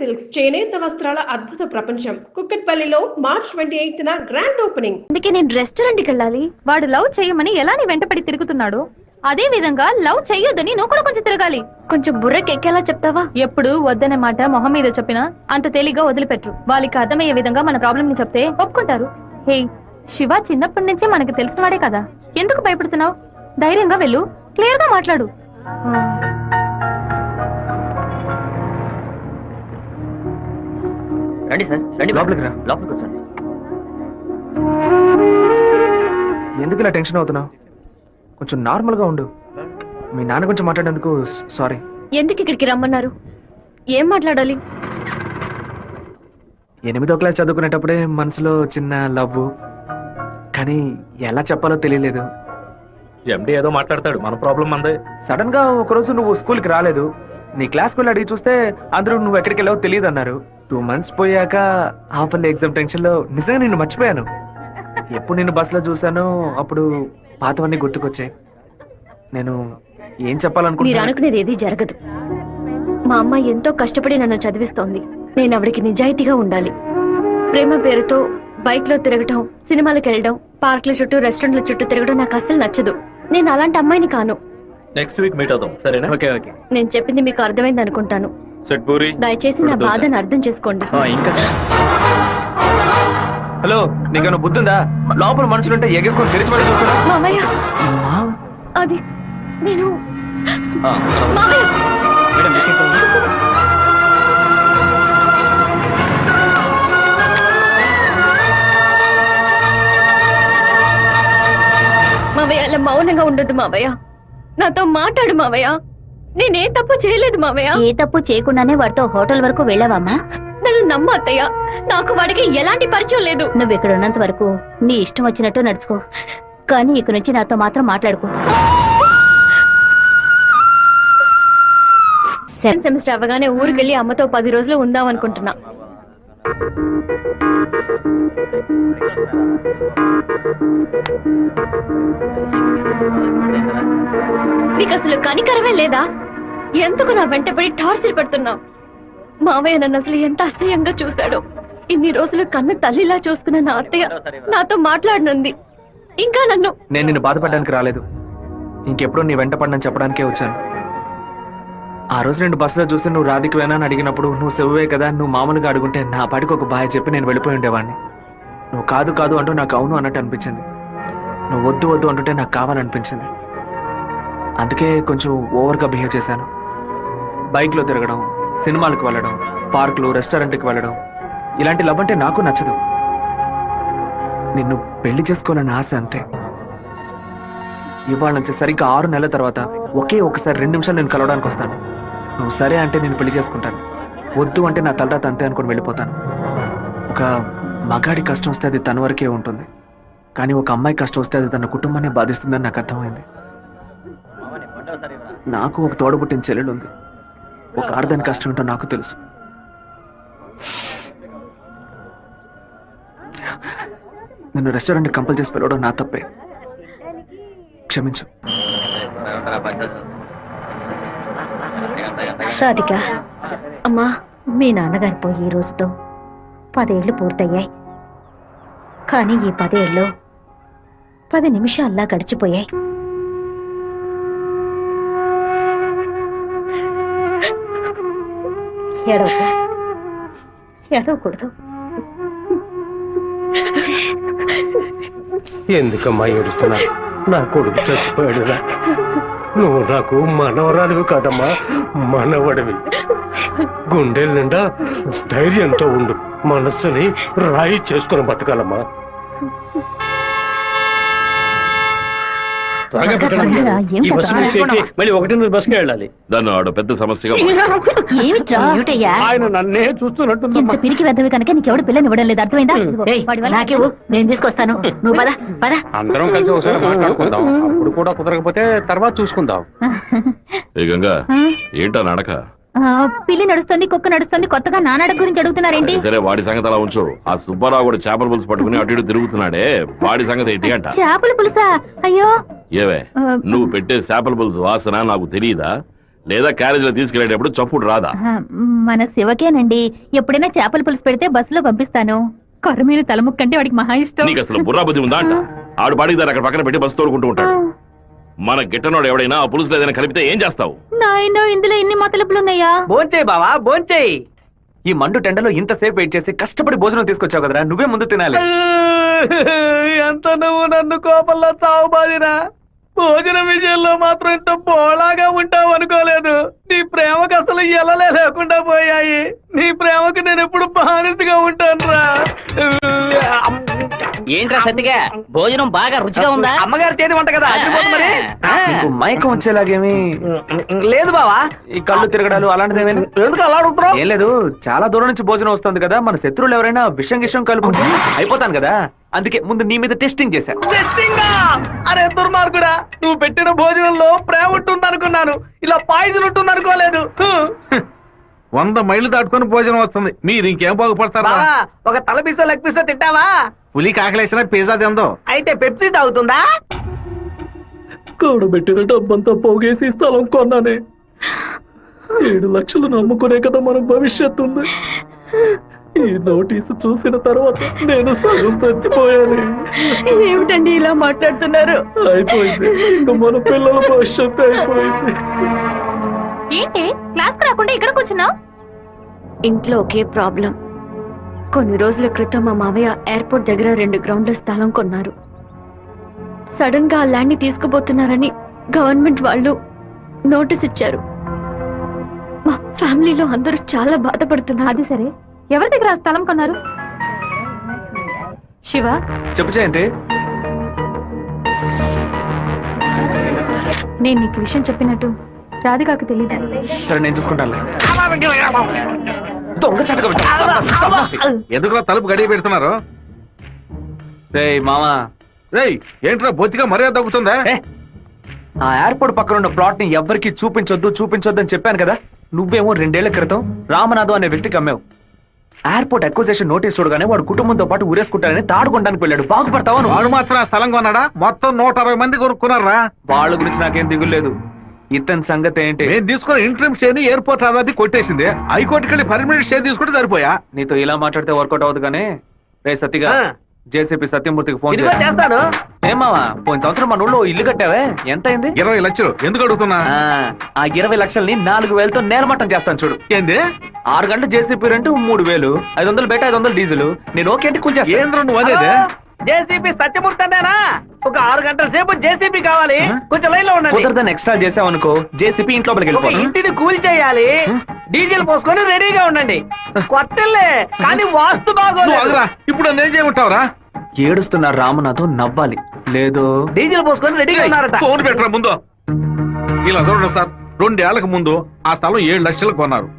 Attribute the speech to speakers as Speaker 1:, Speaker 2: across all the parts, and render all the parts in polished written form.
Speaker 1: Silks చేనేత వస్త్రాల అద్భుత ప్రపంచం కుక్కట్పల్లిలో మార్చ్ 28న గ్రాండ్ ఓపెనింగ్.
Speaker 2: అందుకే నేను రెస్టారెంట్కి వెళ్ళాలి. వాడు లవ్ చేయమని ఎలా నీ వెంటపడి తిరుగుతున్నాడు, అదే విధంగా లవ్ చెయ్యొద్దని నువ్వు కూడా కొంచెం తిరగాలి. కొంచెం బుర్రకెక్కేలా చెప్తావా? ఎప్పుడు వద్దనే మాట మొహం మీద చెప్పినా అంత తేలిగ్గా వదిలిపెట్టరు. వాళ్ళకి అర్థమయ్యే విధంగా మన ప్రాబ్లం ని చెప్తే ఒప్పుకుంటారు. హే శివ చిన్నప్పటి నుంచే మనకి తెలిసిన వాడే కదా, ఎందుకు భయపడుతున్నావు? ధైర్యంగా వెళ్ళు, క్లియర్ గా మాట్లాడు.
Speaker 3: రండి సార్, రండి లోపలికి రా. లోపలికి వచ్చండి.
Speaker 4: ఎందుకు ఇలా టెన్షన్ అవుతున్నావు? కొంచెం నార్మల్ గా ఉండు. మీ నాన్న గురించి మాట్లాడేందుకు సారీ.
Speaker 2: ఎందుకు ఇక్కడికి రమ్మన్నారు? ఏం మాట్లాడాలి?
Speaker 4: 8వ క్లాస్ చదువుకునేటప్పుడే మనసులో చిన్న లవ్, కానీ ఎలా చెప్పాలో తెలియలేదు.
Speaker 5: ఎండి ఏదో మాట్లాడతాడు, మన ప్రాబ్లం మందే.
Speaker 4: సడన్ గా ఒకరోజు నువ్వు స్కూల్కి రాలేదు. నీ క్లాస్కి వెళ్ళి అడిగి చూస్తే అందరూ నువ్వు ఎక్కడికి వెళ్ళావో తెలియదు అన్నారు. 2 months పోయాక హాఫర్లీ ఎగ్జామ్ టెన్షన్ లో నిజంగా నిన్ను మర్చిపోయాను. ఎప్పుడు నిన్ను బస్సులో చూసానో అప్పుడు పాతవన్నీ గుర్తుకొచ్చాయి. నేను ఏం
Speaker 2: మీరు
Speaker 4: చెప్పాలనుకుంటున్నా?
Speaker 2: అనుకునేది ఏది జరగదు. మా అమ్మ ఎంతో కష్టపడి నన్ను చదివిస్తోంది. నేను ఆవిడకి నిజాయితీగా ఉండాలి. ప్రేమ పేరుతో బైక్ లో తిరగటం, సినిమాలకు వెళ్ళడం, పార్క్ల చుట్టూ రెస్టారెంట్ల చుట్టూ తిరగడం నాకు అస్సలు నచ్చదు. నేను అలాంటి అమ్మాయిని కాను.
Speaker 5: నెక్స్ట్ వీక్ మీట్ అవుదాం, సరేనా?
Speaker 4: Okay okay.
Speaker 2: నేను చెప్పింది మీకు అర్థమైంది అనుకుంటాను.
Speaker 5: సెట్ పూరి.
Speaker 2: దయచేసి నా బాధను అర్థం చేసుకోండి.
Speaker 3: ఇంకా
Speaker 4: హలో, నీకన్నా బుద్ధుందా? లోపల మనుషులుంటే ఎగేసుకొని తెరిచి పడి చూస్తున్నా.
Speaker 2: మామయ్య, అది నేను మామయ్య. మావయ్య అలా మౌనంగా ఉండొద్దు మావయ్య. నాతో మాట్లాడు మావయ్య. నేనే తప్పు చేయలేదు మావయ్య.
Speaker 6: ఏ తప్పు చేయకుండానే వాడితో హోటల్ వరకు వెళ్ళావమ్మా?
Speaker 2: నన్ను నమ్ము అత్తయ్య, నాకు వాడికి ఎలాంటి పరిచయం లేదు.
Speaker 6: నువ్వు ఇక్కడ ఉన్నంత వరకు నీ ఇష్టం వచ్చినట్టు నడుచుకో, కానీ ఇక నుంచి నాతో మాత్రం మాట్లాడుకో.
Speaker 2: సెమిస్టర్ అవగానే ఊరికెళ్ళి అమ్మతో 10 రోజులు ఉందాం అనుకుంటున్నా. నీకు అసలు కనికరమే లేదా? ఎందుకు నా వెంటబడి టార్చర్ పెడుతున్నావు? మావయ్య నన్ను అసలు ఎంత అసహ్యంగా చూశాడో. ఇన్ని రోజులు కన్న తల్లిలా చూసుకున్న నా అత్తయ్య నాతో మాట్లాడనుంది. ఇంకా నన్ను
Speaker 4: నేను నిన్ను బాధపడడానికి రాలేదు, ఇంకెప్పుడు నీ వెంట పడనని చెప్పడానికే వచ్చాను. ఆ రోజు నేను బస్సులో చూసి నువ్వు రాధికి వేనా అని అడిగినప్పుడు నువ్వు సెవ్వే కదా, నువ్వు మామూలుగా అడుగుంటే నా పాటికి ఒక బాయ్ చెప్పి నేను వెళ్ళిపోయి ఉండేవాడిని. నువ్వు కాదు కాదు అంటూ నాకు అవును అన్నట్టు అనిపించింది. నువ్వు వద్దు వద్దు అంటుంటే నాకు కావాలనిపించింది. అందుకే కొంచెం ఓవర్గా బిహేవ్ చేశాను. బైక్లో తిరగడం, సినిమాలకు వెళ్ళడం, పార్కులు, రెస్టారెంట్కి వెళ్ళడం, ఇలాంటి లవ్ అంటే నాకు నచ్చదు. నిన్ను పెళ్లి చేసుకోవాలని ఆశ అంతే. ఇవాళ నుంచి సరిగ్గా 6 నెలల తర్వాత ఒకే ఒకసారి 2 నిమిషాలు నేను కలవడానికి వస్తాను. నువ్వు సరే అంటే నేను పెళ్లి చేసుకుంటాను, వద్దు అంటే నా తలరాత అంతే అనుకుని వెళ్ళిపోతాను. ఒక మగాడి కష్టం వస్తే అది తన వరకే ఉంటుంది, కానీ ఒక అమ్మాయి కష్టం వస్తే అది తన కుటుంబాన్ని బాధిస్తుందని నాకు అర్థమైంది. నాకు ఒక తోడబుట్టిన చెల్లెలు ఉంది. ఒక ఆడదాని కష్టం ఏంటో నాకు తెలుసు. నిన్ను రెస్టారెంట్ కంపల్ చేసి పిలవడం నా తప్పే, క్షమించు.
Speaker 6: రాధిక,
Speaker 2: అమ్మా,
Speaker 6: మీ నాన్నగారు పోయి ఈ రోజుతో 10 ఏళ్లు పూర్తయ్యాయి. కానీ ఈ 10 ఏళ్ళు 10 నిమిషాల్లా గడిచిపోయాయి. ఏడవకూడదు.
Speaker 7: ఎందుకమ్మా ఏడుస్తున్నా? నా కొడుకు చచ్చిపోయాడురా. నువ్వు నాకు మనవరాలివి కాదమ్మా, మనవడివి. గుండెల నిండా ధైర్యంతో ఉండు, మనస్సుని రాయి చేసుకుని బతకాలమ్మా.
Speaker 3: మళ్ళీ 1 బస్కి వెళ్ళాలి.
Speaker 5: దాన్ని ఆడ పెద్ద సమస్యగా
Speaker 6: ఏమిట్రా?
Speaker 7: ఆయన నన్నే చూస్తున్నట్టు
Speaker 6: ఇంత పిరికి వెద్దవి కనుక నీకెవడు పిల్లని ఇవ్వడం లేదు, అర్థమైందా? నాకేవు, నేను తీసుకొస్తాను, నువ్వు పద పద.
Speaker 7: అందరం కలిసి ఒకసారి మాట్లాడుకుందాం. అప్పుడు కూడా కుదరకపోతే తర్వాత చూసుకుందాం.
Speaker 5: గంగా, ఏంటా నడక?
Speaker 6: పిల్లి నడుస్తుంది, కుక్క నడుస్తుంది, కొత్తగా నానాడ గురించి అడుగుతున్నారేంటి?
Speaker 5: సరే, వాడి సంగతి అలా ఉంచు. ఆ సుబ్బారావు కూడా చేపల పులుసు పట్టుకుని అటు ఇటు తిరుగుతున్నాడే, వాడి సంగతి ఏంటి అంట?
Speaker 6: చేపల పులుసా? అయ్యో,
Speaker 5: ఏవే, నువ్వు పెట్టే చేపల పులుసు వాసన నాకు తెలియదా? లేదా క్యారేజ్ లో తీసుకెళ్లేటప్పుడు చప్పుడు రాదా?
Speaker 6: మన శివకేనండి, ఎప్పుడైనా చేపల పులుసు పెడితే బస్సులో పంపిస్తాను. కొర్రమీన తలముక్కంటే వాడికి మహా ఇష్టం.
Speaker 5: నీకు అసలు బుర్రా బుద్ధి ఉందా అంట? ఆడు పాడికి దాన్ని అక్కడ పక్కన పెట్టి బస్సు తోడుకుంటూ ఉంటాడు. మన గిట్టనోడు ఎవడైనా ఆ పులుసులో ఏదైనా కలిపితే ఏం చేస్తావు?
Speaker 6: నాయనో, ఇందులో ఎన్ని మతలపులున్నాయా?
Speaker 4: భోంచేయి బావా, భోంచేయి. ఈ మండు టెండలో ఇంతసేపు వెయిట్ చేసి కష్టపడి భోజనం తీసుకొచ్చావు కదరా, నువ్వే ముందు తినాలి. ఎంత నువ్వు నన్ను కోపంలో చావు బాదిరా. భోజనం విషయంలో మాత్రం ఇంత బోళాగా ఉంటావు అనుకోలేదు. నీ ప్రేమకు అసలు ఎలలే లేకుండా పోయాయి. నీ ప్రేమకు నేను ఎప్పుడు బానిసగా ఉంటాను రా.
Speaker 8: ఏంట్రా సత్తిగా, భోజనం బాగా రుచిగా ఉందా?
Speaker 4: అమ్మగారు చేతి వంట కదా, మరి మైకం వచ్చేలాగేమి లేదు బావా. ఈ కళ్ళు తిరగడాలు అలాంటిది ఎందుకు అలా అడుగుతున్నావు? ఏం లేదు, చాలా దూరం నుంచి భోజనం వస్తుంది కదా, మన శత్రువులు ఎవరైనా విషం కలుపుకుంటే అయిపోతాను కదా, అందుకే ముందు నీ మీద టెస్టింగ్ చేశా. అరే దుర్మార్గుడా, నువ్వు పెట్టిన భోజనంలో ప్రేమ ఉంటుంది అనుకున్నాను, ఇలా పాయిజన్ ఉంటుంది అనుకోలేదు.
Speaker 7: 100 మైళ్ళు దాటుకుని భోజనం వస్తుంది, మీరు ఇంకేం బాగుపడతారా?
Speaker 4: ఒక తల పీసో లెగ్ పీసో తింటావా?
Speaker 7: పులి కాకలేసిన పిజ్జా తిందో.
Speaker 4: అయితే పెప్సీ తాగుతుందా? కూడబెట్టిన డబ్బంతా పోగేసి స్థలం కొన్నానే. 7 లక్షలు నమ్ముకునే కదా మన భవిష్యత్తు ఉంది. ఈ నోటీసు చూసిన తర్వాత నేను సగం చచ్చిపోయాను.
Speaker 6: ఏమిటండి ఇలా మాట్లాడుతున్నారు?
Speaker 4: అయిపోయింది, ఇంకా మన పిల్లల భవిష్యత్తు అయిపోయింది.
Speaker 2: ఏంటి క్లాస్ రాకుండా ఇక్కడ కూర్చున్నావు?
Speaker 9: ఇంట్లో ఒకే ప్రాబ్లం. కొన్ని రోజుల క్రితం మా మావయ్య ఎయిర్పోర్ట్ దగ్గర 2 గ్రౌండ్ల స్థలం కొన్నారు. సడన్ గా ఆ ల్యాండ్ ని తీసుకుపోతున్నారని గవర్నమెంట్ వాళ్ళు నోటీస్ ఇచ్చారు. మా ఫ్యామిలీలో అందరూ చాలా బాధపడుతున్నారు.
Speaker 2: అది సరే, ఎవరి దగ్గర ఆ స్థలం కొన్నారు? శివ,
Speaker 4: చెప్పు జయంతి.
Speaker 2: నేను నీకు విషయం చెప్పినట్టు రాధికాకు తెలియదు.
Speaker 4: సరే, నేను చూసుకుంటాను. దొంగ చటక
Speaker 7: ఎందుకు తలుపు గడియ పెడుతున్నారు?
Speaker 4: రేయ్ మామా,
Speaker 7: రేయ్ ఏంట్రా బొత్తిగా మర్యాద తగ్గుతుందా?
Speaker 4: ఆ ఎయిర్పోర్ట్ పక్కన ఉన్న ప్లాట్ ని ఎవరికి చూపించొద్దు అని చెప్పాను కదా. నువ్వేమో 2 ఏళ్ల క్రితం రామనాథం అనే వ్యక్తికి అమ్మావు. ఎయిర్పోర్ట్ అక్విజిషన్ నోటీస్ చూడగానే వాడు కుటుంబంతో పాటు ఊరేసుకుంటారని తాడుకొనడానికి వెళ్ళాడు. బాగుపడతావా?
Speaker 7: వాడు మాత్రం ఆ స్థలం కొన్నాడా? మొత్తం 160 మంది కొనుక్కున్నారా?
Speaker 4: వాళ్ళ గురించి నాకేం దిగులేదు. ఇతని సంగతి ఏంటి?
Speaker 7: నేను తీసుకున్న ఇంట్రీమ్ స్టే ని ఎయిర్పోర్ట్ అథారిటీ కొట్టేసింది. హైకోర్టుకి వెళ్ళి పర్మనెంట్ స్టే తీసుకుంటే సరిపోయా.
Speaker 4: నీతో ఇలా మాట్లాడితే వర్కౌట్ అవ్వదు కానీ. రే సత్తిగా, జేసీపీ సత్యమూర్తికి ఫోన్
Speaker 8: చేస్తాను.
Speaker 4: ఏమావా, పోయిన సంవత్సరం మన ఊళ్ళో ఇల్లు కట్టావే, ఎంత అయింది?
Speaker 7: 20 లక్షలు. ఎందుకు అడుగుతున్నా?
Speaker 4: ఆ 20 లక్షల్ని 4,000తో నేలమట్టం చేస్తాను చూడు.
Speaker 7: ఏంది?
Speaker 4: 6 గంటలు జేసీపీ రెంట్ 3,000, 500 బయట 500 డీజిల్. నేను ఓకే కూల్చేస్తా.
Speaker 7: ఏంద్ర నువ్వు అనేది?
Speaker 4: జేసీపీ సత్యమూర్తి అన్నానా? ఒక 6 గంటల సేపు జేసీపీ కావాలి, కొంచెం లైన్ లో ఉండండి. కుదరదని ఎక్స్ట్రా చేసావనుకో జేసీపీ ఇంట్లో ఇంటిని కూల్ చేయాలి, డీజిల్ పోసుకొని రెడీగా ఉండండి. కొత్తలే కానీ వాస్తు బాగోలేదు.
Speaker 7: ఇప్పుడు నేను చేయమంటావురా?
Speaker 4: ఏడుస్తున్న రామనాథం నవ్వాలి, లేదు డీజిల్ పోసుకొని రెడీగా ఉన్నారట.
Speaker 7: ఫోన్ పెట్టరా ముందు. ఇలా చూడండి సార్, 2 ఏళ్లకు ముందు ఆ స్థలం 7 లక్షలు కొన్నారు.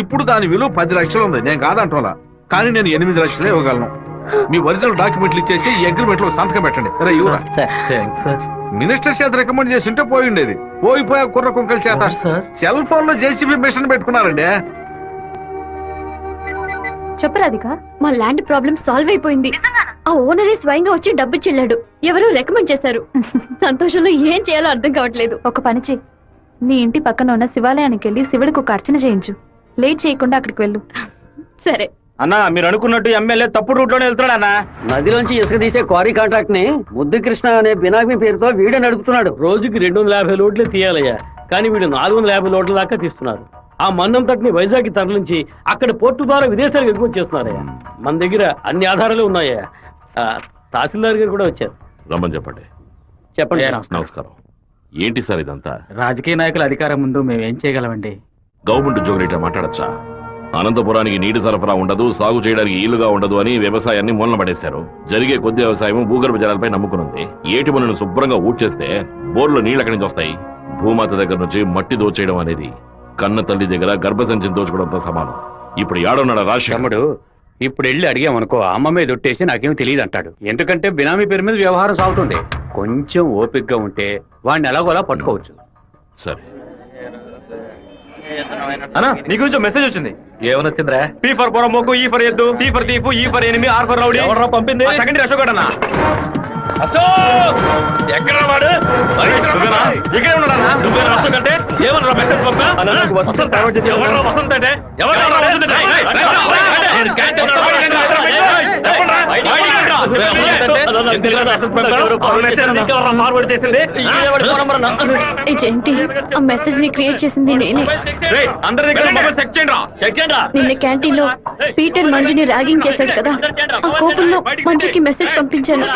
Speaker 7: ఇప్పుడు దాని విలువ 10 లక్షలు ఉంది. నేను కాదంటోలా, కానీ నేను 8 లక్షలే ఇవ్వగలను. మీ ఒరిజినల్ డాక్యుమెంట్లు ఇచ్చేసి ఈ అగ్రిమెంట్ లో సంతకం పెట్టండి. మినిస్టర్ చేత రికమెండ్ చేసి ఉంటే పోయి ఉండేది. పోయిపోయా కుర్ర కుంకల చేత సెల్ ఫోన్ లో జేసీబీ మిషన్ పెట్టుకున్నారండి.
Speaker 2: చెప్పు రాధిక.
Speaker 9: మా ల్యాండ్ ప్రాబ్లం సాల్వ్ అయిపోయింది. ఆ ఓనరే స్వయంగా వచ్చి డబ్బు చెల్లాడు. ఎవరో రికమెండ్ చేశారు. సంతోషంలో ఏం చేయాలో అర్థం కావట్లేదు.
Speaker 2: ఒక పని చెయ్యి, నీ ఇంటి పక్కన ఉన్న శివాలయానికి వెళ్ళి శివుడికి ఒక అర్చన చేయించు. లేట్ చేయకుండా అక్కడికి వెళ్ళు.
Speaker 9: సరే
Speaker 3: అన్నా, మీరు అనుకున్నట్టు ఎమ్మెల్యే తప్పుడు రూట్ లోనే వెళ్తున్నాడు అన్న.
Speaker 8: నదిలోంచి ఇసుక తీసే క్వారీ కాంట్రాక్ట్ ని ముద్దు కృష్ణ అనే బినామీ పేరుతో వీడే నడుపుతున్నాడు.
Speaker 3: రోజుకి 250 లోడ్లే తీయాలయ్యా, కానీ వీడు 450 లోడ్ల దాకా తీస్తున్నారు. ఆ మన్నం తట్టుని వైజాగ్ తరలించి అక్కడ పోర్టు ద్వారా విదేశాలకు ఎగుమతి చేస్తున్నారయ్యా. మన దగ్గర అన్ని ఆధారాలు ఉన్నాయా. తహసీల్దార్ గారు కూడా వచ్చారు.
Speaker 5: రమ్మని చెప్పండి.
Speaker 3: చెప్పండి.
Speaker 5: నమస్కారం. ఏంటి సార్ ఇదంతా?
Speaker 3: రాజకీయ నాయకుల అధికారం ముందు మేమేం చేయగలమండి?
Speaker 5: గవర్నమెంట్ ఉద్యోగులు ఇట్లా మాట్లాడచ్చా? అనంతపురానికి నీటి సరఫరా ఉండదు, సాగు చేయడానికి ఇల్లుగా ఉండదు అని వ్యవసాయాన్ని మూలన పడేశారు. జరిగే కొద్ది వ్యవసాయం భూగర్భ జలాలపై నమ్ముకునుంది. ఏటి పనులను శుభ్రంగా ఊడ్చేస్తే బోర్లో నీళ్ళు ఎక్కడి నుంచి వస్తాయి? భూమాత దగ్గర నుంచి మట్టి దోచేయడం అనేది కన్న తల్లి దగ్గర గర్భసంచిని దోచుకోవడంతో సమానం. ఇప్పుడు ఏడున్నాడు రాష్ట్రముడు.
Speaker 7: ఇప్పుడు వెళ్ళి అడిగామనుకో అమ్మ మీద ఒట్టేసి నాకేం తెలియదు అంటాడు. ఎందుకంటే బినామీ పేరు మీద వ్యవహారం సాగుతుంది. కొంచెం ఓపికగా ఉంటే వాడిని ఎలాగోలా పట్టుకోవచ్చు.
Speaker 5: సరే
Speaker 4: అన్నా, నీ గురించి మెసేజ్ వచ్చింది. ఏమని వచ్చిందిరా?
Speaker 3: పీ ఫర్ పొరమోకు, ఈ ఫర్ ఎద్దు, టీ ఫర్ తీపు, E for enemy, R for rowdy.
Speaker 4: ఎవరు పంపింది?
Speaker 3: సెకండరీ అశోక్ అన్న. అశోక్ ఎక్కడ వాడు ఇక్కడే ఉన్నాడా నువ్వే వసంత్ అంటే ఏమన్నా మెసేజ్ పంపా ఎవరు వసంత్ అంటే ఫార్వర్డ్ చేసింది
Speaker 9: ఏ జయంతి ఆ మెసేజ్ ని క్రియేట్ చేసింది నేనే.
Speaker 3: అందరి దగ్గర మొబైల్ చెక్ చేయండి
Speaker 9: నిన్న క్యాంటీన్ లో పీటర్ మంజుని ర్యాగింగ్ చేశాడు కదా, ఆ కోపంలో మంజుకి మెసేజ్ పంపించాను.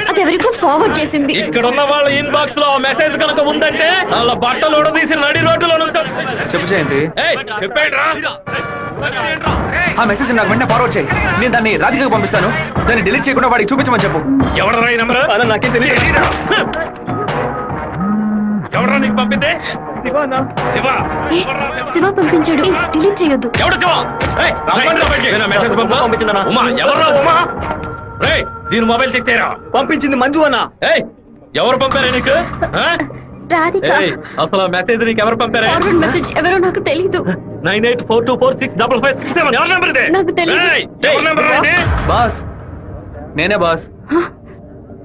Speaker 9: అది ఎవరికో ఫార్వర్డ్ చేసింది.
Speaker 3: ఇక్కడ ఉన్న వాళ్ళ ఇన్బాక్స్ లో మెసేజ్ కనుక ఉందంటే వాళ్ళ బట్టలు తీసి నడి రోడ్డులో
Speaker 4: చెప్పు జయంతి.
Speaker 3: చెప్పేట్రా
Speaker 4: ఆ మెసేజ్ నాకు వెంటనే ఫార్వర్డ్ చేయి. నేను దాన్ని రాధికకు పంపిస్తాను. దాన్ని డిలీట్ చేయకుండా వాడికి చూపించమని చెప్పు.
Speaker 3: ఎవడరా ఈ నంబర్? నాకే తెలియదు. ఎవడరా నీకు పంపితే? శివ
Speaker 9: శివ పంపించాడు. డిలీట్ చేయొద్దు.
Speaker 3: ఎవడు శివ? మెసేజ్ పంపించిందనా? ఉమా ఎవర్రా ఉమా? దీని మొబైల్ చెక్ చేయరా. పంపించింది మంజు అన్న. ఎవరు పంపారా నీకు?
Speaker 9: రాధిక.
Speaker 3: అసలు మెసేజ్ నీకు ఎవరు పంపారా?
Speaker 9: ఫార్వర్డ్ మెసేజ్ ఎవరో నాకు తెలీదు.
Speaker 3: 9842465567 ఎవరి నంబర్ ఇది?
Speaker 9: నాకు తెలీదు.
Speaker 3: ఎవరి నంబర్ ఇది?
Speaker 4: బాస్ నేనే బాస్.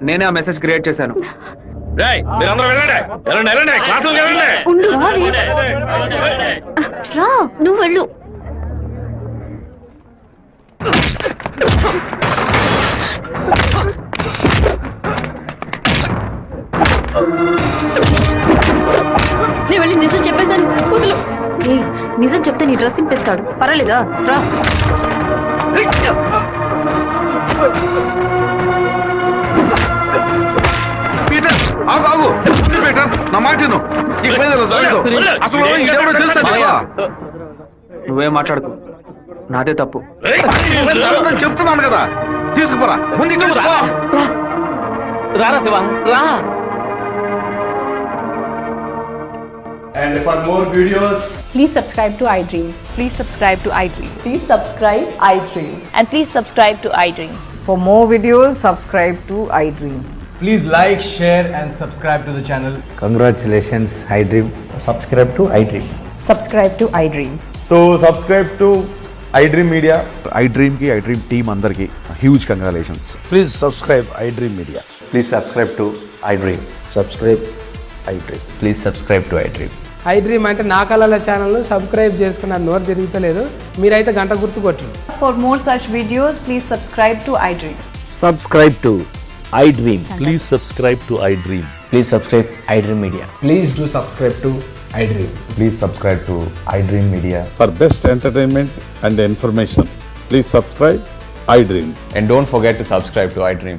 Speaker 4: నేనే ఆ మెసేజ్ క్రియేట్ చేశాను.
Speaker 3: మీరందరూ వెళ్ళండి క్లాసులు వెళ్ళండి.
Speaker 9: ఉండు రావే. రా నువ్వు వెళ్ళు. నేను వెళ్ళి నిజం చెప్పేస్తాను. వదులు.
Speaker 2: నిజం చెప్తే నీ డ్రెస్ చింపేస్తాడు. పర్వాలేదా? రా.
Speaker 7: పీటర్ ఆగు పీటర్ నా మాట విను. ఇక మీద ఇలా జరగదు. అసలు ఇదెవడో తెలుసా నీకు?
Speaker 4: నువ్వేం మాట్లాడుకో, నాదే తప్పు.
Speaker 7: జరగదని చెప్తున్నాను కదా. తీసుకుపోరా ముందు ఇక్కడ నుంచి పో.
Speaker 3: రారా శివ రా.
Speaker 10: And for more videos,
Speaker 11: please subscribe to iDream.
Speaker 2: Please subscribe to iDream.
Speaker 11: Please subscribe iDream.
Speaker 2: And please subscribe to iDream.
Speaker 11: For more videos, subscribe to iDream.
Speaker 10: please like, share and subscribe to the channel.
Speaker 12: Congratulations, iDream.
Speaker 10: Subscribe to iDream.
Speaker 11: Subscribe to iDream.
Speaker 10: So subscribe to iDream Media.
Speaker 13: iDream ki iDream team andarki huge congratulations.
Speaker 12: Please subscribe iDream Media.
Speaker 10: Please subscribe to iDream.
Speaker 12: Subscribe iDream.
Speaker 10: Please subscribe to iDream.
Speaker 11: iDream అంటే నా కళల channel subscribe చేసుకున్న నోరు తిరుగుతలేదు. మీరైతే గంట గుర్తు కొట్టండి. For more such videos, please subscribe to iDream.
Speaker 12: Subscribe to iDream.
Speaker 13: Please subscribe to iDream.
Speaker 10: Please subscribe iDream Media. Please do subscribe to iDream.
Speaker 13: Please subscribe to iDream Media.
Speaker 12: For best entertainment and information, please subscribe iDream.
Speaker 10: And don't forget to subscribe to iDream.